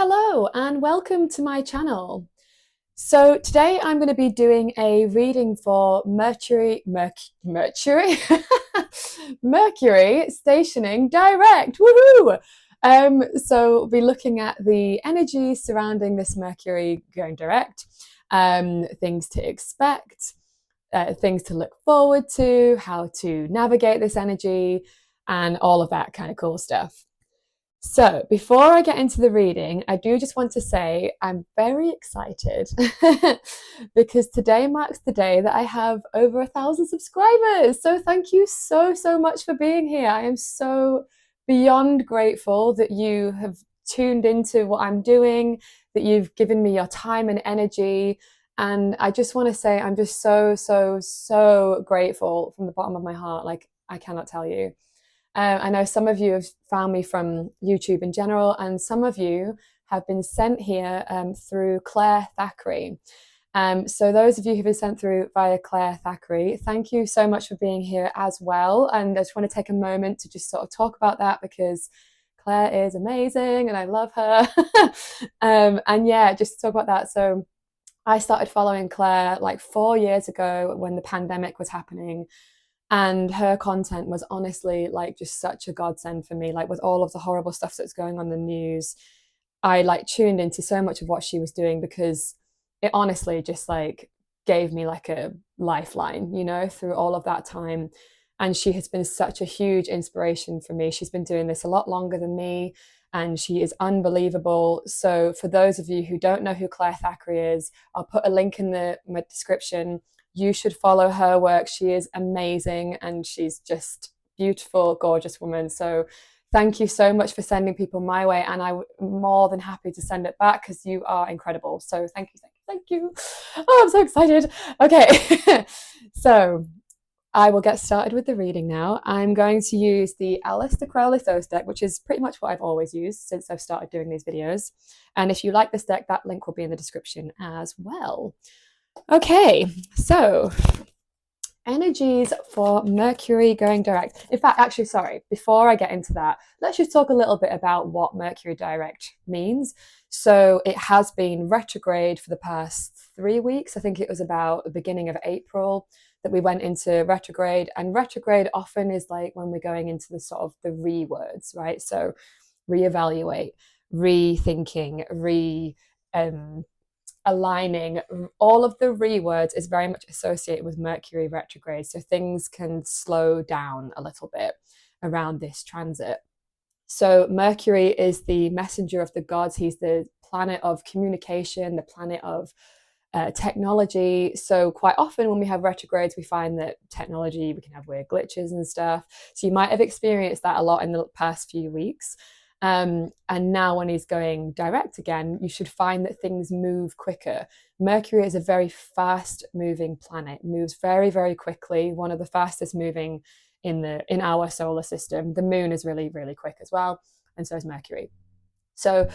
Hello and welcome to my channel. So today I'm going to be doing a reading for Mercury stationing direct. Woohoo! So we'll be looking at the energy surrounding this Mercury going direct, things to expect, things to look forward to, how to navigate this energy, and all of that kind of cool stuff. So, before I get into the reading, I do just want to say I'm very excited because today marks the day that I have over 1,000 subscribers. So, thank you so much for being here. I am so beyond grateful that you have tuned into what I'm doing, that you've given me your time and energy. And I just want to say I'm just so grateful from the bottom of my heart. Like, I cannot tell you. I know some of you have found me from YouTube in general, and some of you have been sent here through Claire Thackeray. So those of you who've been sent through via Claire Thackeray, thank you so much for being here as well. And I just want to take a moment to just sort of talk about that because Claire is amazing and I love her. And yeah, just to talk about that. So I started following Claire like 4 years ago when the pandemic was happening. And her content was honestly like just such a godsend for me. Like with all of the horrible stuff that's going on in the news, I like tuned into so much of what she was doing because it honestly just like gave me like a lifeline, you know, through all of that time. And she has been such a huge inspiration for me. She's been doing this a lot longer than me and she is unbelievable. So for those of you who don't know who Claire Thackeray is, I'll put a link in my description. You should follow her work. She is amazing and she's just beautiful, gorgeous woman. So thank you so much for sending people my way. And I'm more than happy to send it back because you are incredible. So thank you. Oh, I'm so excited. Okay, so I will get started with the reading now. I'm going to use the Thoth Deck, which is pretty much what I've always used since I've started doing these videos. And if you like this deck, that link will be in the description as well. Okay, so energies for Mercury going direct. In fact, actually, sorry, before I get into that, let's just talk a little bit about what Mercury direct means. So it has been retrograde for the past 3 weeks. I think it was about the beginning of April that we went into retrograde. And retrograde often is like when we're going into the sort of the re words, right? So reevaluate, rethinking, aligning. All of the re words is very much associated with Mercury retrograde, so things can slow down a little bit around this transit. So Mercury is the messenger of the gods. He's the planet of communication, the planet of technology. So quite often when we have retrogrades, we find that technology, we can have weird glitches and stuff. So you might have experienced that a lot in the past few weeks. And now when he's going direct again, you should find that things move quicker. Mercury is a very fast moving planet, moves very quickly, one of the fastest moving in our solar system. The moon is really quick as well, and so is Mercury. So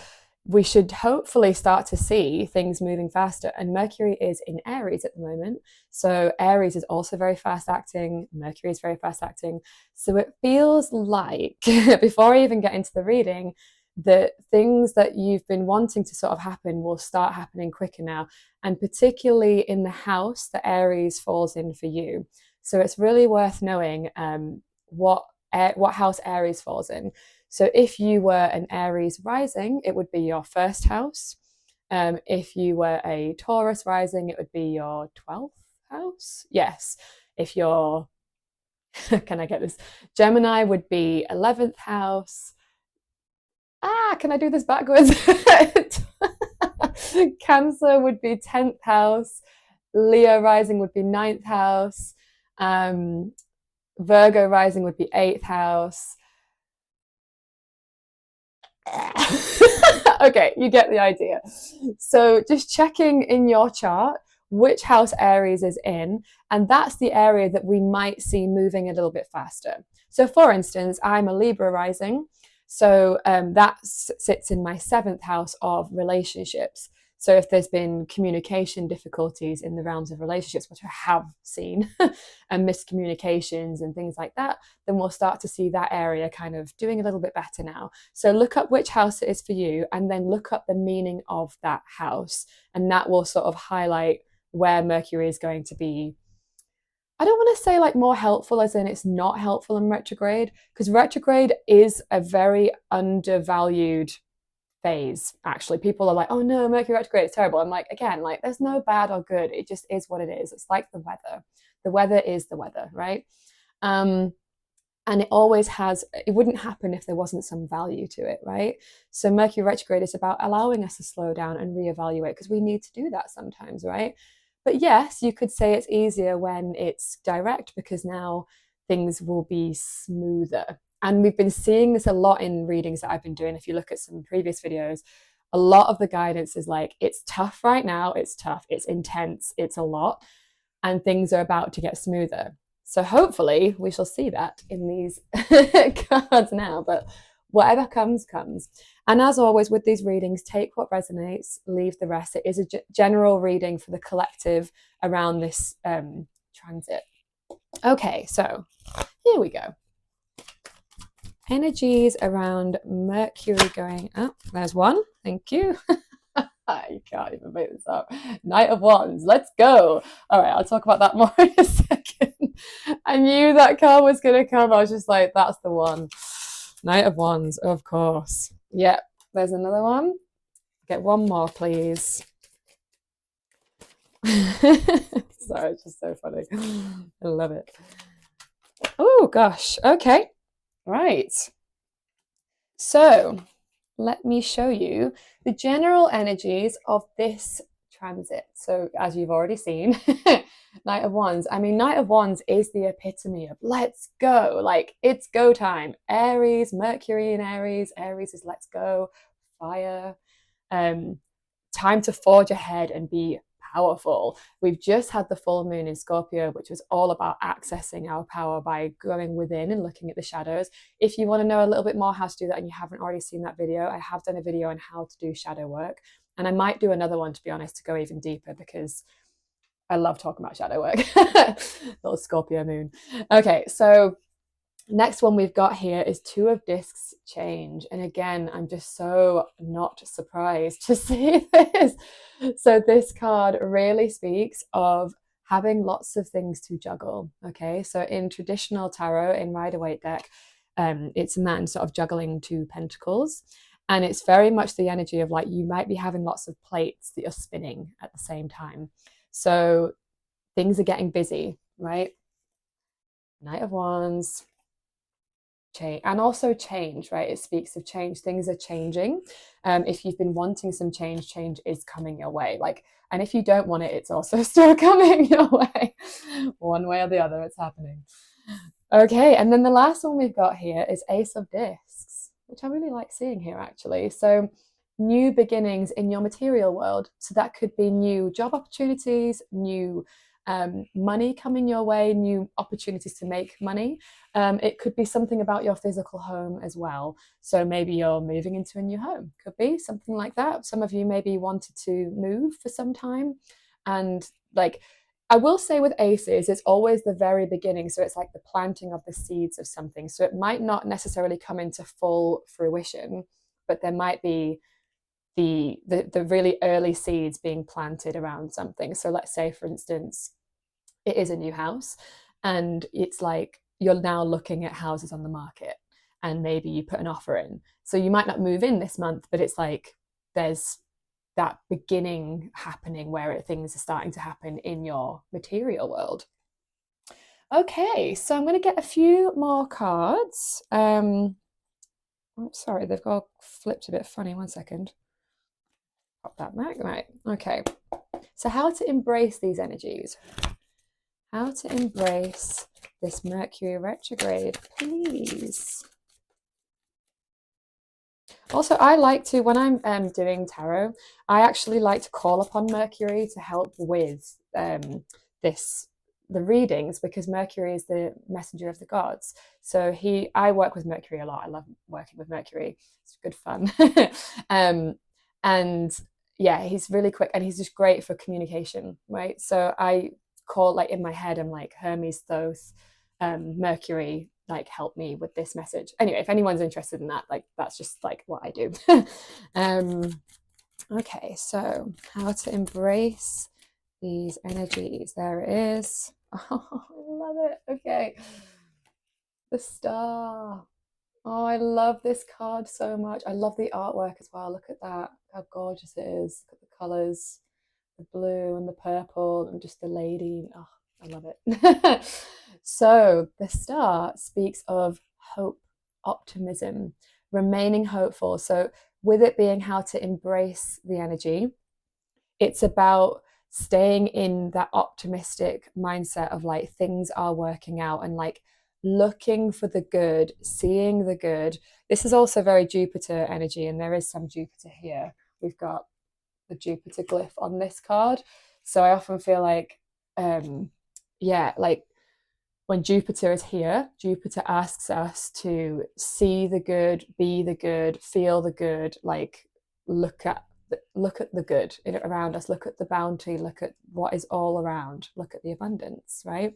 we should hopefully start to see things moving faster. And Mercury is in Aries at the moment. So Aries is also very fast acting. Mercury is very fast acting. So it feels like, before I even get into the reading, that things that you've been wanting to sort of happen will start happening quicker now. And particularly in the house that Aries falls in for you. So it's really worth knowing what house Aries falls in. So if you were an Aries rising, it would be your first house. If you were a Taurus rising, it would be your 12th house. Yes. If you're, can I get this? Gemini would be 11th house. Can I do this backwards? Cancer would be 10th house. Leo rising would be 9th house. Virgo rising would be 8th house. Okay, you get the idea. So just checking in your chart which house Aries is in, and that's the area that we might see moving a little bit faster. So for instance, I'm a Libra rising, so that sits in my 7th house of relationships. So if there's been communication difficulties in the realms of relationships, which I have seen, and miscommunications and things like that, then we'll start to see that area kind of doing a little bit better now. So look up which house it is for you, and then look up the meaning of that house. And that will sort of highlight where Mercury is going to be. I don't want to say like more helpful as in it's not helpful in retrograde, because retrograde is a very undervalued phase. Actually, people are like, oh no, Mercury retrograde is terrible. I'm like, again, like there's no bad or good, it just is what it is. It's like the weather is the weather, right? And it always has, it wouldn't happen if there wasn't some value to it, right? So Mercury retrograde is about allowing us to slow down and reevaluate, because we need to do that sometimes, right? But yes, you could say it's easier when it's direct, because now things will be smoother. And we've been seeing this a lot in readings that I've been doing. If you look at some previous videos, a lot of the guidance is like, it's tough right now, it's tough, it's intense, it's a lot, and things are about to get smoother. So hopefully we shall see that in these cards now, but whatever comes, comes. And as always with these readings, take what resonates, leave the rest. It is a general reading for the collective around this transit. Okay, so here we go. Energies around Mercury going up. There's one. Thank you. You can't even make this up. Knight of Wands. Let's go. All right, I'll talk about that more in a second. I knew that card was going to come. I was just like, that's the one. Knight of Wands, of course. Yep, there's another one. Get one more, please. Sorry, it's just so funny. I love it. Oh, gosh. Okay. Right. So let me show you the general energies of this transit. So as you've already seen, Knight of Wands. I mean, Knight of Wands is the epitome of let's go. Like, it's go time. Aries, Mercury in Aries. Aries is let's go, fire. Time to forge ahead and be powerful. We've just had the full moon in Scorpio, which was all about accessing our power by going within and looking at the shadows. If you want to know a little bit more how to do that and you haven't already seen that video, I have done a video on how to do shadow work. And I might do another one, to be honest, to go even deeper, because I love talking about shadow work. Little Scorpio moon. Okay, so next one we've got here is Two of Discs change. And again, I'm just so not surprised to see this. So this card really speaks of having lots of things to juggle. Okay, so in traditional tarot, in Rider-Waite deck, it's a man sort of juggling two pentacles. And it's very much the energy of like, you might be having lots of plates that you're spinning at the same time. So things are getting busy, right? Knight of Wands. Change, and also change, right? It speaks of change. Things are changing. If you've been wanting some change, change is coming your way. Like, and if you don't want it, it's also still coming your way. One way or the other, it's happening. Okay, and then the last one we've got here is Ace of Discs, which I really like seeing here, actually. So new beginnings in your material world. So that could be new job opportunities, new money coming your way, new opportunities to make money. It could be something about your physical home as well. So maybe you're moving into a new home. Could be something like that. Some of you maybe wanted to move for some time. And like, I will say with aces, it's always the very beginning. So it's like the planting of the seeds of something. So it might not necessarily come into full fruition, but there might be the really early seeds being planted around something. So let's say, for instance, it is a new house and it's like you're now looking at houses on the market and maybe you put an offer in. So you might not move in this month, but it's like there's that beginning happening where things are starting to happen in your material world. Okay, so I'm going to get a few more cards. Oh, sorry, they've got flipped a bit funny. One second. Pop that back. Right. Okay. So how to embrace these energies? How to embrace this Mercury retrograde, please. Also, I like to, when I'm doing tarot, I actually like to call upon Mercury to help with the readings, because Mercury is the messenger of the gods. So I work with Mercury a lot. I love working with Mercury. It's good fun. And yeah, he's really quick and he's just great for communication, right? So I call, like in my head, I'm like, Hermes, Thoth, Mercury, like help me with this message. Anyway, if anyone's interested in that, like that's just like what I do. Okay, so how to embrace these energies. There it is. Oh, I love it. Okay. The star. Oh, I love this card so much. I love the artwork as well. Look at that. How gorgeous it is. Look at the colours, the blue and the purple, and just the lady. Oh, I love it. So the star speaks of hope, optimism, remaining hopeful. So with it being how to embrace the energy, it's about staying in that optimistic mindset of like things are working out and like looking for the good, seeing the good. This is also very Jupiter energy, and there is some Jupiter here. We've got the Jupiter glyph on this card. So I often feel like, yeah, like when Jupiter is here, Jupiter asks us to see the good, be the good, feel the good, like look at the good around us, look at the bounty, look at what is all around, look at the abundance, right?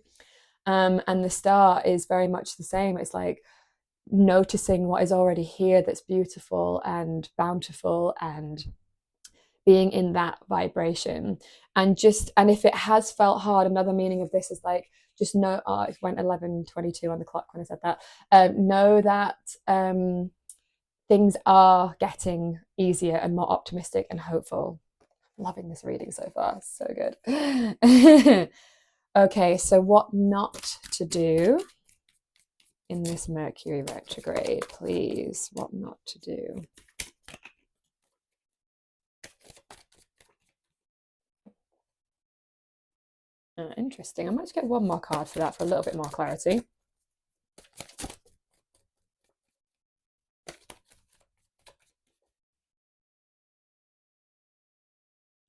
And the star is very much the same. It's like noticing what is already here that's beautiful and bountiful, and being in that vibration. And if it has felt hard, another meaning of this is like, just know, it went 11:22 on the clock when I said that, know that things are getting easier and more optimistic and hopeful. Loving this reading so far, so good. Okay, so what not to do in this Mercury retrograde, please. What not to do. Interesting. I might just get one more card for that for a little bit more clarity.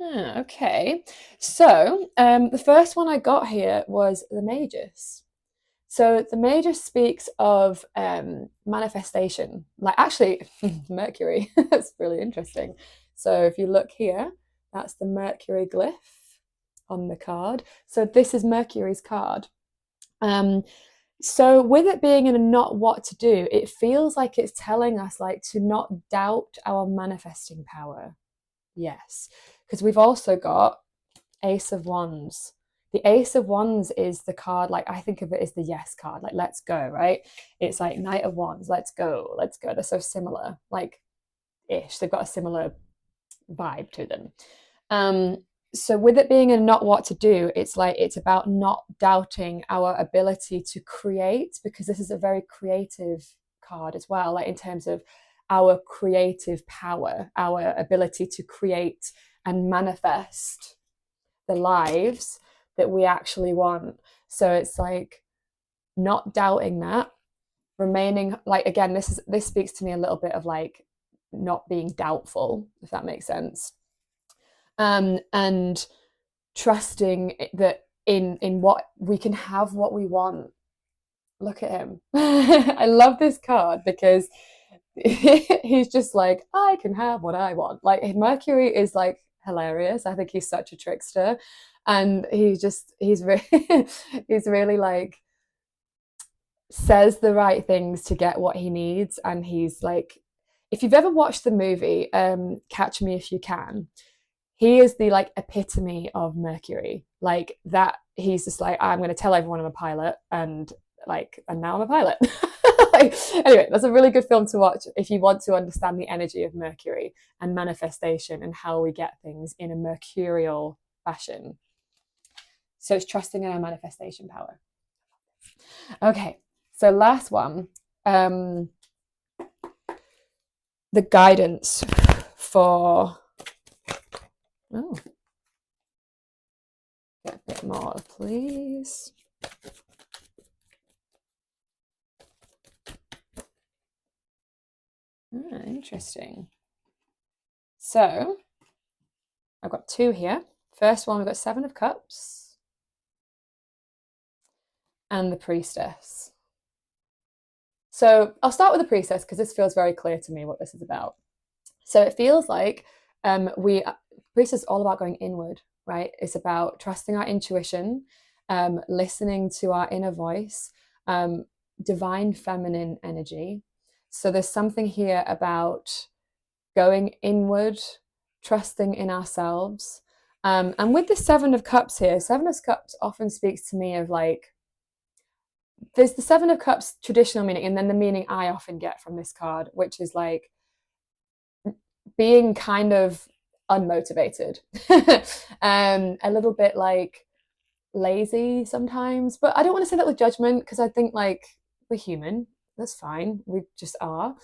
Okay, so the first one I got here was the Magus. So the Magus speaks of manifestation, like actually Mercury. That's really interesting. So if you look here, that's the Mercury glyph on the card. So this is Mercury's card. So with it being in a not what to do, it feels like it's telling us like to not doubt our manifesting power. Yes, because we've also got Ace of Wands. The Ace of Wands is the card, like I think of it as the yes card, like let's go, right? It's like Knight of Wands, let's go, let's go. They're so similar, like ish. They've got a similar vibe to them. So with it being a not what to do, it's like it's about not doubting our ability to create, because this is a very creative card as well, like in terms of our creative power, our ability to create and manifest the lives that we actually want. So it's like not doubting that, remaining like, again, this speaks to me a little bit of like not being doubtful, if that makes sense. And trusting that in what we can have what we want. Look at him. I love this card because he's just like, I can have what I want. Like Mercury is like hilarious. I think he's such a trickster, and he's really like says the right things to get what he needs. And he's like, if you've ever watched the movie Catch Me If You Can, he is the like epitome of Mercury. Like that, he's just like, I'm going to tell everyone I'm a pilot, and now I'm a pilot. Like, anyway, that's a really good film to watch if you want to understand the energy of Mercury and manifestation and how we get things in a mercurial fashion. So it's trusting in our manifestation power. Okay, so last one, the guidance for, oh, get a bit more, please. Interesting. So I've got two here. First one, we've got Seven of Cups and the Priestess. So I'll start with the Priestess because this feels very clear to me what this is about. So it feels like Priestess is all about going inward, right? It's about trusting our intuition, listening to our inner voice, divine feminine energy. So there's something here about going inward, trusting in ourselves. And with the Seven of Cups here, Seven of Cups often speaks to me of like, there's the Seven of Cups traditional meaning, and then the meaning I often get from this card, which is like being kind of unmotivated, a little bit like lazy sometimes. But I don't want to say that with judgment, because I think like we're human. That's fine. We just are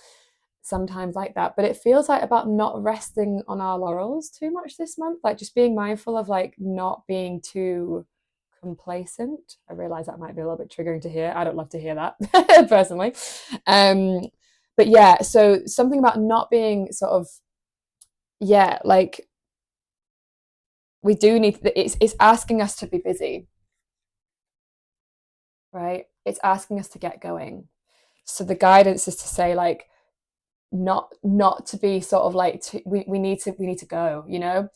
sometimes like that. But it feels like about not resting on our laurels too much this month, like just being mindful of like not being too complacent. I realize that might be a little bit triggering to hear. I don't love to hear that personally. But yeah, so something about not being sort of, yeah, like we do need, it's asking us to be busy, right? It's asking us to get going. So the guidance is to say like, not to be sort of like we need to go, you know.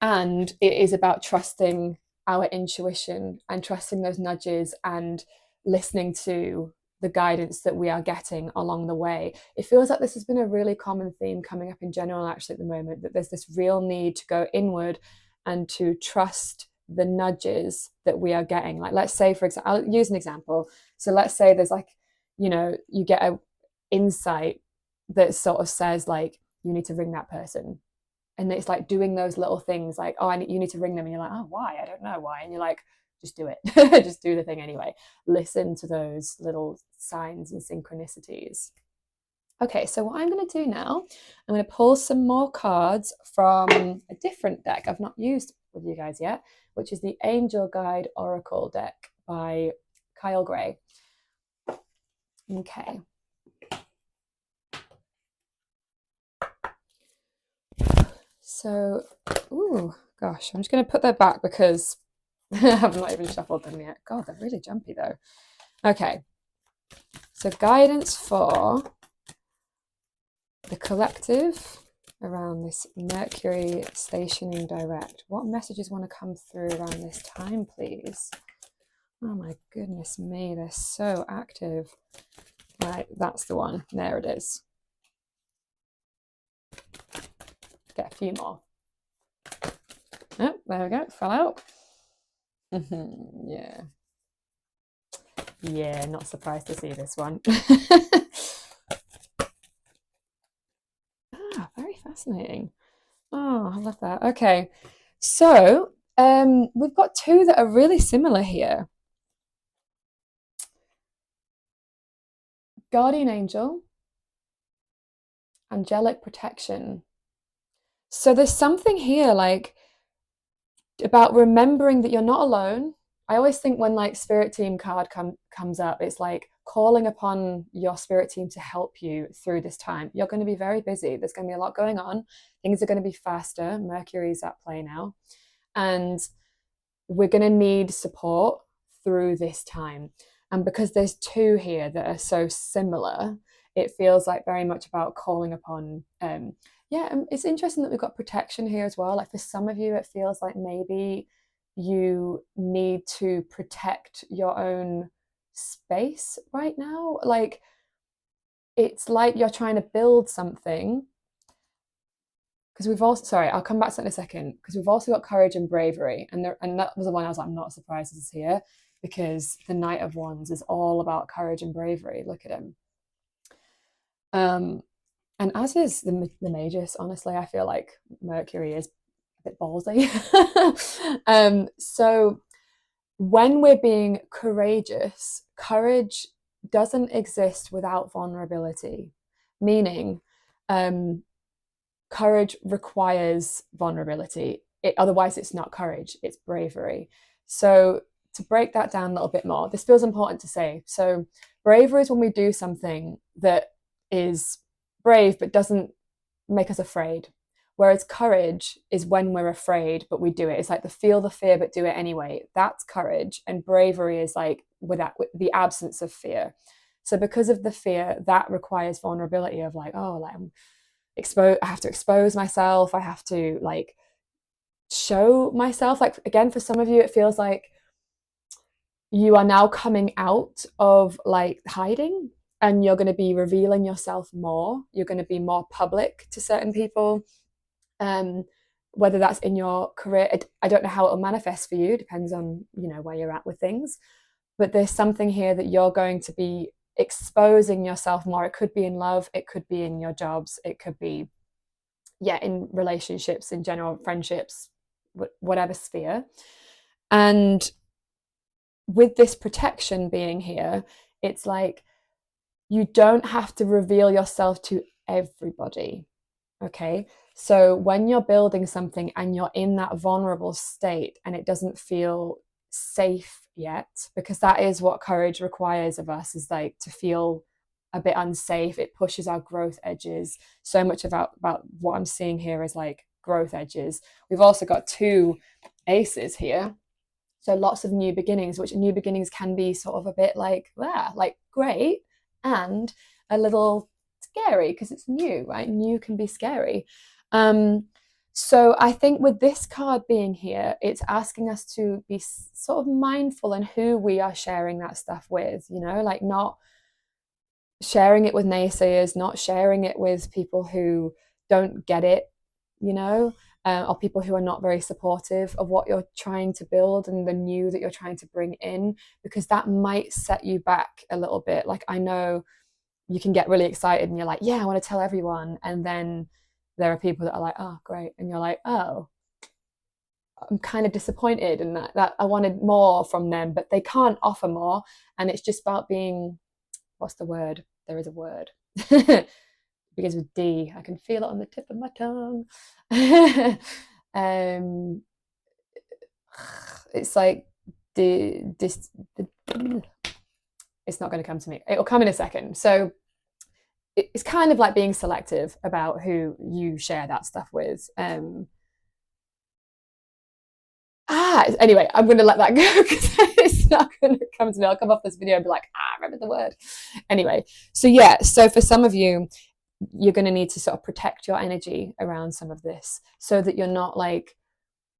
And it is about trusting our intuition and trusting those nudges and listening to the guidance that we are getting along the way. It feels like this has been a really common theme coming up in general actually at the moment, that there's this real need to go inward and to trust the nudges that we are getting. Like, let's say, for example, I'll use an example. So let's say there's like, you know, you get a insight that sort of says like, you need to ring that person, and it's like doing those little things like, oh, you need to ring them, and you're like, oh, why? I don't know why. And you're like, just do it. Just do the thing anyway. Listen to those little signs and synchronicities. Okay, so what I'm going to do now, I'm going to pull some more cards from a different deck I've not used with you guys yet, which is the Angel Guide Oracle deck by Kyle Gray. Okay. So, ooh, gosh, I'm just going to put that back because I've not even shuffled them yet. God, they're really jumpy though. Okay, so guidance for the collective around this Mercury stationing direct. What messages want to come through around this time, please? Oh my goodness me, they're so active. Right, that's the one. There it is. Get a few more. Oh, there we go. Fell out. Yeah. Yeah, not surprised to see this one. Very fascinating. Oh, I love that. Okay. So we've got two that are really similar here. Guardian angel, angelic protection. So there's something here like about remembering that you're not alone. I always think when like spirit team card comes up, it's like calling upon your spirit team to help you through this time. You're going to be very busy. There's going to be a lot going on. Things are going to be faster. Mercury's at play now. And we're going to need support through this time. And because there's two here that are so similar, it feels like very much about calling upon it's interesting that we've got protection here as well. Like for some of you, it feels like maybe you need to protect your own space right now. Like it's like you're trying to build something. Because we've also, sorry, I'll come back to that in a second. Because we've also got courage and bravery, and that was the one I was like, I'm not surprised this is here, because the Knight of Wands is all about courage and bravery. Look at him. And as is the Magus, honestly, I feel like Mercury is a bit ballsy. So when we're being courageous, courage doesn't exist without vulnerability, meaning courage requires vulnerability. Otherwise, it's not courage, it's bravery. So to break that down a little bit more, this feels important to say. So bravery is when we do something that is brave but doesn't make us afraid, whereas courage is when we're afraid but we do it. It's like feel the fear but do it anyway. That's courage. And bravery is like with the absence of fear. So because of the fear, that requires vulnerability of like, oh, like I have to expose myself. I have to like show myself. Like again, for some of you, it feels like you are now coming out of like hiding, and you're going to be revealing yourself more. You're going to be more public to certain people. Um, whether that's in your career, I don't know how it'll manifest for you. Depends on, you know, where you're at with things. But there's something here that you're going to be exposing yourself more. It could be in love, it could be in your jobs, it could be, yeah, in relationships in general, friendships, whatever sphere. And with this protection being here, it's like you don't have to reveal yourself to everybody. Okay. So when you're building something and you're in that vulnerable state and it doesn't feel safe yet, because that is what courage requires of us, is like to feel a bit unsafe. It pushes our growth edges. So much about what I'm seeing here is like growth edges. We've also got 2 aces here. So lots of new beginnings, which new beginnings can be sort of a bit like, like great, and a little scary because it's new, right? New can be scary. So I think with this card being here, it's asking us to be sort of mindful in who we are sharing that stuff with, you know, like not sharing it with naysayers, not sharing it with people who don't get it, you know, or people who are not very supportive of what you're trying to build and the new that you're trying to bring in, because that might set you back a little bit. Like I know you can get really excited and you're like, yeah, I want to tell everyone. And then there are people that are like, oh, great. And you're like, oh, I'm kind of disappointed in that I wanted more from them, but they can't offer more. And it's just about being, what's the word? There is a word. Begins with D. I can feel it on the tip of my tongue. It's like it's not going to come to me. It'll come in a second. So it's kind of like being selective about who you share that stuff with. Anyway, I'm going to let that go because it's not going to come to me. I'll come off this video and be like, I remember the word. Anyway, so yeah, so for some of you, you're going to need to sort of protect your energy around some of this so that you're not like,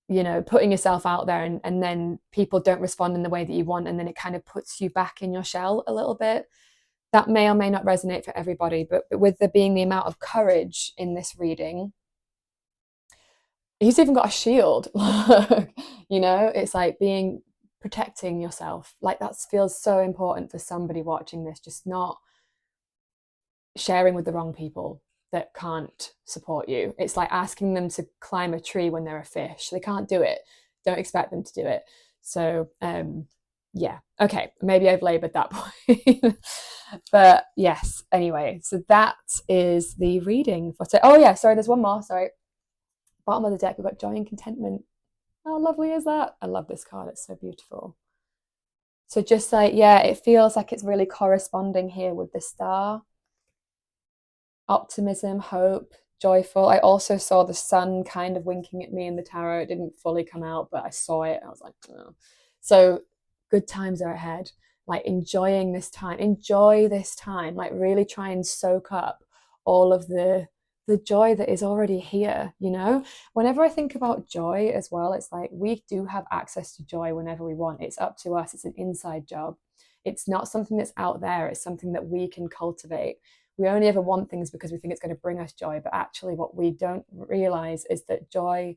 you know, putting yourself out there and then people don't respond in the way that you want, and then it kind of puts you back in your shell a little bit. That may or may not resonate for everybody, but with there being the amount of courage in this reading, he's even got a shield. You know, it's like protecting yourself. Like that feels so important for somebody watching this, just not sharing with the wrong people that can't support you. It's like asking them to climb a tree when they're a fish. They can't do it. Don't expect them to do it. So yeah, okay, maybe I've labored that point. But yes, anyway, so that is the reading for today. Oh yeah, sorry, there's one more. Sorry. Bottom of the deck, we've got joy and contentment. How lovely is that? I love this card. It's so beautiful. So just like, yeah, it feels like it's really corresponding here with the star. Optimism, hope, joyful. I also saw the sun kind of winking at me in the tarot. It didn't fully come out, but I saw it. I was like, oh. So good times are ahead. Like enjoying this time. Enjoy this time. Like really try and soak up all of the joy that is already here, you know? Whenever I think about joy as well, it's like we do have access to joy whenever we want. It's up to us. It's an inside job. It's not something that's out there. It's something that we can cultivate. We only ever want things because we think it's going to bring us joy, but actually what we don't realize is that joy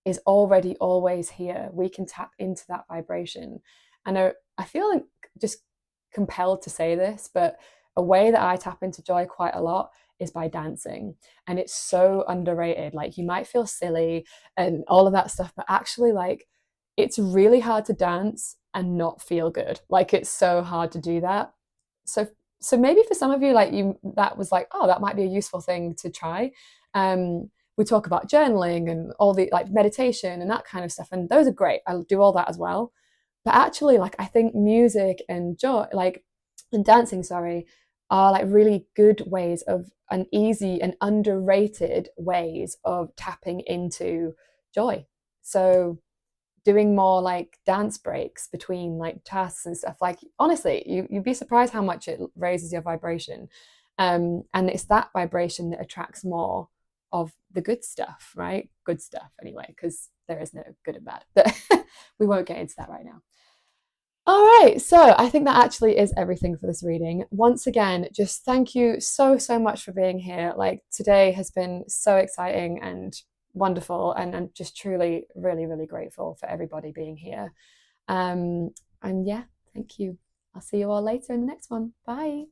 is already always here. We can tap into that vibration. And I feel like just compelled to say this, but a way that I tap into joy quite a lot is by dancing. And it's so underrated. Like you might feel silly and all of that stuff, but actually like it's really hard to dance and not feel good. Like it's so hard to do that. So maybe for some of you, like you, that was like, oh, that might be a useful thing to try. We talk about journaling and all the like meditation and that kind of stuff, and those are great. I'll do all that as well. But actually, like I think music and joy, like and dancing, sorry, are like really good ways of an easy and underrated ways of tapping into joy. So doing more like dance breaks between like tasks and stuff, like honestly you'd be surprised how much it raises your vibration. And it's that vibration that attracts more of the good stuff, right? Good stuff anyway, because there is no good and bad, but we won't get into that right now. All right, so I think that actually is everything for this reading. Once again, just thank you so, so much for being here. Like, today has been so exciting and wonderful, and just truly, really, really grateful for everybody being here. And yeah, thank you. I'll see you all later in the next one. Bye.